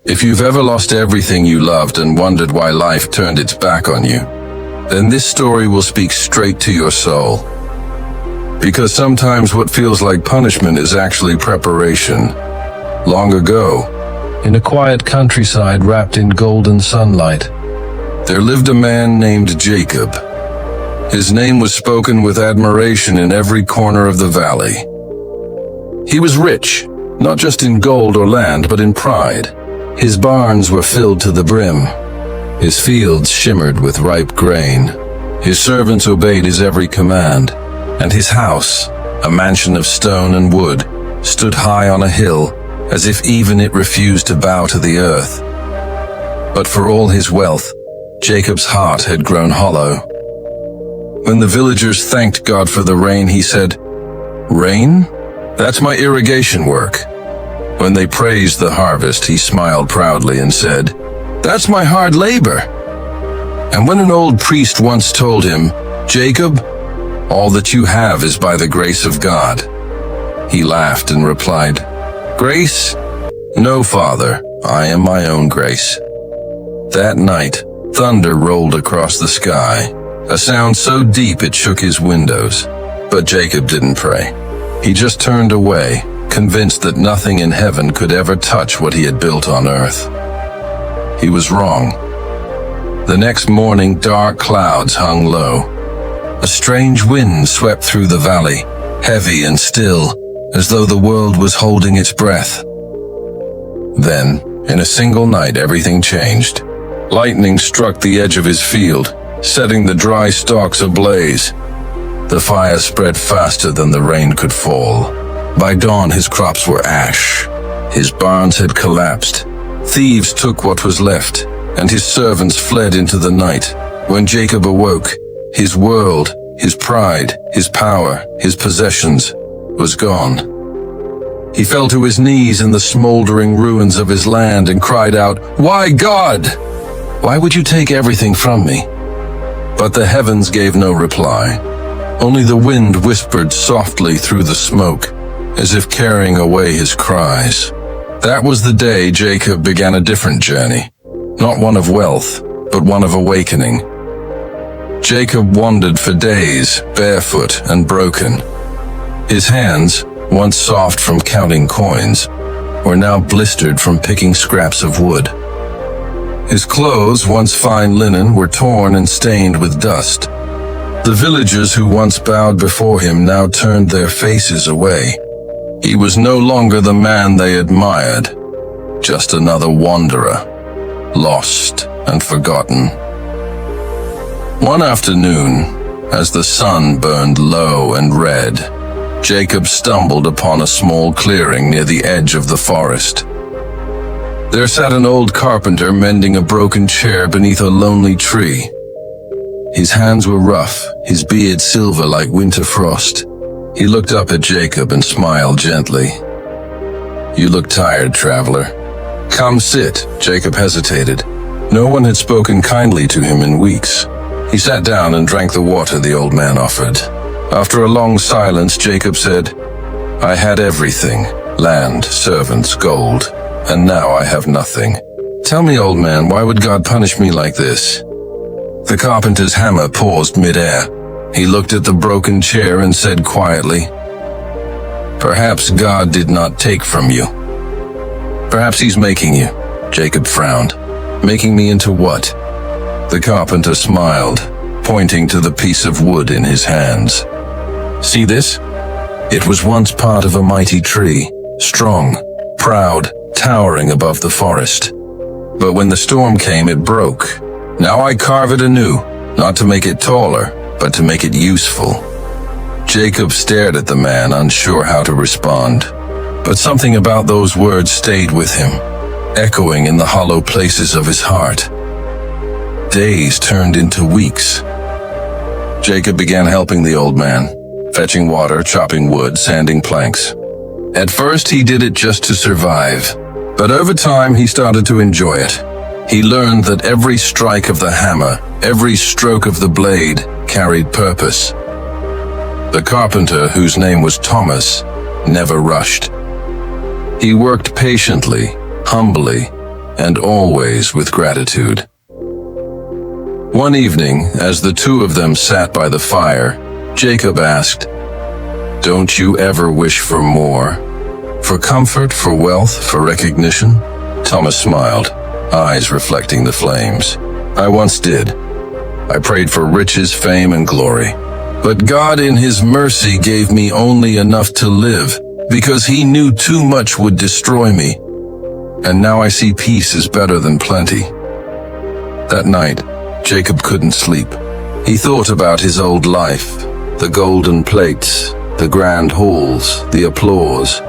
If you've ever lost everything you loved and wondered why life turned its back on you, then this story will speak straight to your soul. Because sometimes what feels like punishment is actually preparation. Long ago, in a quiet countryside wrapped in golden sunlight, there lived a man named Jacob. His name was spoken with admiration in every corner of the valley. He was rich, not just in gold or land, but in pride. His barns were filled to the brim. His fields shimmered with ripe grain. His servants obeyed his every command. And his house, a mansion of stone and wood, stood high on a hill, as if even it refused to bow to the earth. But for all his wealth, Jacob's heart had grown hollow. When the villagers thanked God for the rain, he said, "Rain? That's my irrigation work." When they praised the harvest, he smiled proudly and said, "That's my hard labor." And when an old priest once told him, "Jacob, all that you have is by the grace of God," he laughed and replied, "Grace? No, Father, I am my own grace." That night, thunder rolled across the sky, a sound so deep it shook his windows. But Jacob didn't pray. He just turned away, convinced that nothing in heaven could ever touch what he had built on earth. He was wrong. The next morning, dark clouds hung low. A strange wind swept through the valley, heavy and still, as though the world was holding its breath. Then, in a single night, everything changed. Lightning struck the edge of his field, setting the dry stalks ablaze. The fire spread faster than the rain could fall. By dawn, his crops were ash. His barns had collapsed. Thieves took what was left, and his servants fled into the night. When Jacob awoke, his world, his pride, his power, his possessions, was gone. He fell to his knees in the smoldering ruins of his land and cried out, "Why, God? Why would you take everything from me?" But the heavens gave no reply. Only the wind whispered softly through the smoke, as if carrying away his cries. That was the day Jacob began a different journey, not one of wealth, but one of awakening. Jacob wandered for days, barefoot and broken. His hands, once soft from counting coins, were now blistered from picking scraps of wood. His clothes, once fine linen, were torn and stained with dust. The villagers who once bowed before him now turned their faces away. He was no longer the man they admired, just another wanderer, lost and forgotten. One afternoon, as the sun burned low and red, Jacob stumbled upon a small clearing near the edge of the forest. There sat an old carpenter mending a broken chair beneath a lonely tree. His hands were rough, his beard silver like winter frost. He looked up at Jacob and smiled gently. "You look tired, traveler." "Come sit." Jacob hesitated. No one had spoken kindly to him in weeks. He sat down and drank the water the old man offered. After a long silence, Jacob said, "I had everything, land, servants, gold, and now I have nothing. Tell me, old man, why would God punish me like this?" The carpenter's hammer paused mid-air. He looked at the broken chair and said quietly, "Perhaps God did not take from you. Perhaps he's making you." Jacob frowned. "Making me into what?" The carpenter smiled, pointing to the piece of wood in his hands. "See this? It was once part of a mighty tree, strong, proud, towering above the forest. But when the storm came, it broke. Now I carve it anew, not to make it taller, but to make it useful." Jacob stared at the man, unsure how to respond. But something about those words stayed with him, echoing in the hollow places of his heart. Days turned into weeks. Jacob began helping the old man, fetching water, chopping wood, sanding planks. At first, he did it just to survive, but over time, he started to enjoy it. He learned that every strike of the hammer, every stroke of the blade, carried purpose. The carpenter, whose name was Thomas, never rushed. He worked patiently, humbly, and always with gratitude. One evening, as the two of them sat by the fire, Jacob asked, "Don't you ever wish for more? For comfort, for wealth, for recognition?" Thomas smiled, eyes reflecting the flames. "I once did. I prayed for riches, fame, and glory. But God in His mercy gave me only enough to live, because He knew too much would destroy me. And now I see peace is better than plenty." That night, Jacob couldn't sleep. He thought about his old life, the golden plates, the grand halls, the applause,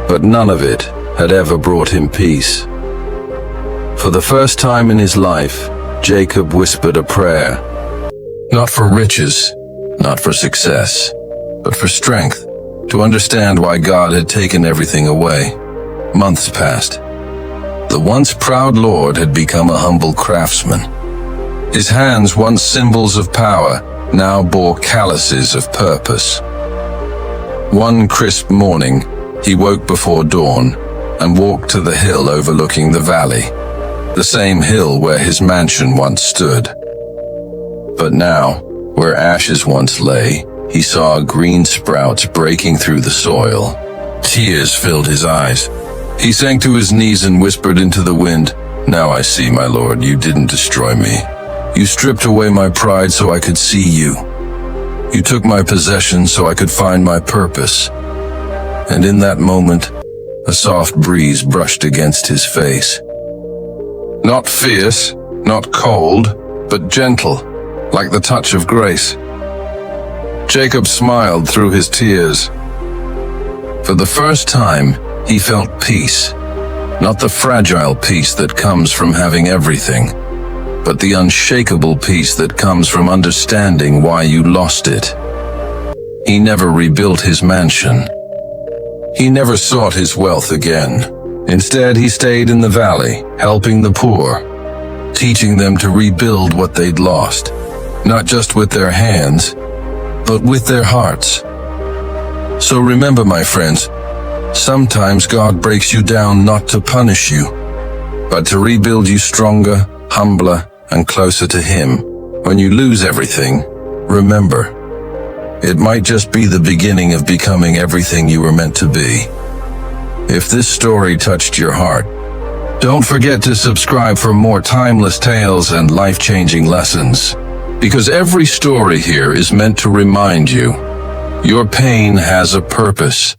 but none of it had ever brought him peace. For the first time in his life, Jacob whispered a prayer. Not for riches, not for success, but for strength, to understand why God had taken everything away. Months passed. The once proud lord had become a humble craftsman. His hands, once symbols of power, now bore calluses of purpose. One crisp morning, he woke before dawn and walked to the hill overlooking the valley, the same hill where his mansion once stood. But now, where ashes once lay, he saw green sprouts breaking through the soil. Tears filled his eyes. He sank to his knees and whispered into the wind, "Now I see, my lord, you didn't destroy me. You stripped away my pride so I could see you. You took my possessions so I could find my purpose." And in that moment, a soft breeze brushed against his face. Not fierce, not cold, but gentle, like the touch of grace. Jacob smiled through his tears. For the first time, he felt peace, not the fragile peace that comes from having everything, but the unshakable peace that comes from understanding why you lost it. He never rebuilt his mansion. He never sought his wealth again. Instead, he stayed in the valley, helping the poor, teaching them to rebuild what they'd lost, not just with their hands, but with their hearts. So remember, my friends, sometimes God breaks you down not to punish you, but to rebuild you stronger, humbler, and closer to Him. When you lose everything, remember, it might just be the beginning of becoming everything you were meant to be. If this story touched your heart, don't forget to subscribe for more timeless tales and life-changing lessons, because every story here is meant to remind you, your pain has a purpose,